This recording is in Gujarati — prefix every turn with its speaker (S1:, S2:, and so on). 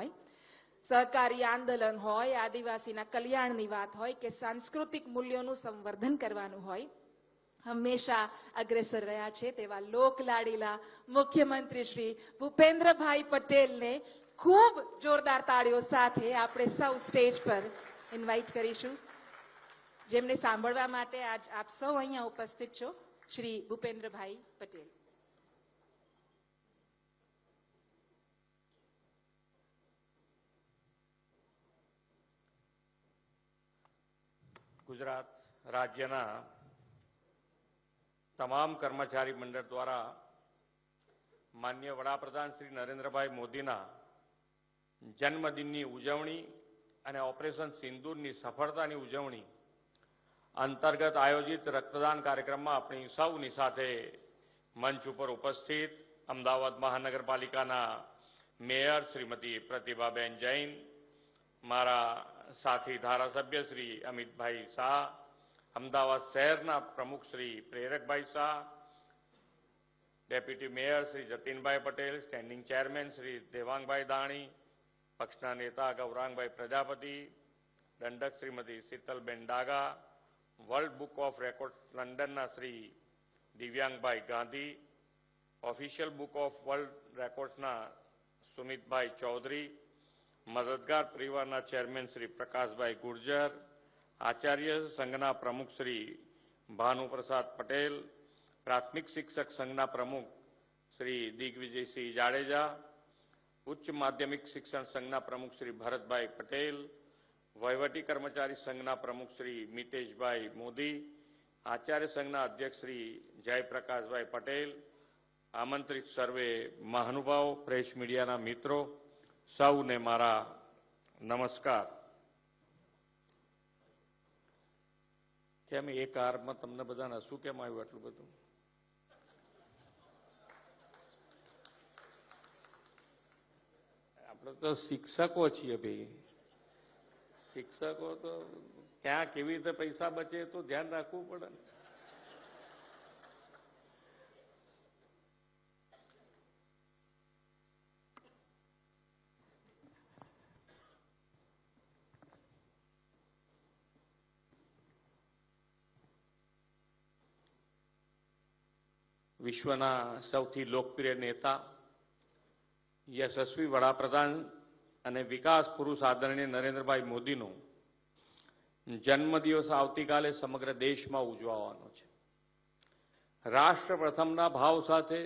S1: હોય, સહકારી આંદોલન હોય, આદિવાસીના કલ્યાણની વાત હોય કે સાંસ્કૃતિક મૂલ્યોનું સંવર્ધન કરવાનું હોય, હંમેશા અગ્રેસર રહ્યા છે તેવા લોકલાડીલા મુખ્યમંત્રી શ્રી ભૂપેન્દ્રભાઈ પટેલને ખૂબ જોરદાર તાળીઓ સાથે આપણે સૌ સ્ટેજ પર ઇન્વાઇટ કરીશું, જેમને સાંભળવા માટે આજ આપ સૌ અહીંયા ઉપસ્થિત છો. શ્રી ભૂપેન્દ્રભાઈ પટેલ.
S2: ગુજરાત રાજ્યના તમામ કર્મચારી મંડળ દ્વારા માનનીય વડાપ્રધાન શ્રી નરેન્દ્રભાઈ મોદીના જન્મદિનની ઉજવણી અને ઓપરેશન સિંદૂરની સફળતાની ઉજવણી અંતર્ગત આયોજિત રક્તદાન કાર્યક્રમમાં આપણી સૌની સાથે મંચ ઉપર ઉપસ્થિત અમદાવાદ મહાનગરપાલિકાના મેયર શ્રીમતી પ્રતિભાબેન જૈન, મારા સાથી ધારાસભ્ય શ્રી અમિતભાઈ શાહ, અમદાવાદ શહેરના પ્રમુખ Shri Prerakbhai Shah, deputy mayor Shri Jatinbhai Patel, standing chairman Shri Devangbhai Dani, પક્ષના નેતા ગૌરાંગભાઈ પ્રજાપતિ, દંડક Shrimati Shitalben Daga, world book of record લંડનના Shri Divyangbhai Gandhi, official book of world રેકોર્ડ્સના સુમિતભાઈ ચૌધરી, મદદગાર પરિવારના ચેરમેન શ્રી પ્રકાશભાઈ ગુર્જર, આચાર્ય સંઘના પ્રમુખ શ્રી ભાનુપ્રસાદ પટેલ, પ્રાથમિક શિક્ષક સંઘના પ્રમુખ શ્રી દિગ્વિજયસિંહ જાડેજા, ઉચ્ચ માધ્યમિક શિક્ષણ સંઘના પ્રમુખ શ્રી ભરતભાઈ પટેલ, વહીવટી કર્મચારી સંઘના પ્રમુખ શ્રી મિતેશભાઈ મોદી, આચાર્ય સંઘના અધ્યક્ષ શ્રી જયપ્રકાશભાઈ પટેલ, આમંત્રિત સર્વે મહાનુભાવો, પ્રેસ મીડિયાના મિત્રો, સૌને મારા નમસ્કાર. કેમ એક હારમાં તમને બધાને શું કેમ આવ્યું આટલું બધું? આપણે તો શિક્ષકો છીએ ભાઈ, શિક્ષકો તો ક્યાં કેવી રીતે પૈસા બચે તો ધ્યાન રાખવું પડે ને. વિશ્વના સૌથી લોકપ્રિય નેતા, યશસ્વી વડાપ્રધાન અને વિકાસ પુરુષ આદરણીય નરેન્દ્રભાઈ મોદીનો જન્મદિવસ આવતીકાલે સમગ્ર દેશમાં ઉજવવાનો છે. રાષ્ટ્ર પ્રથમના ભાવ સાથે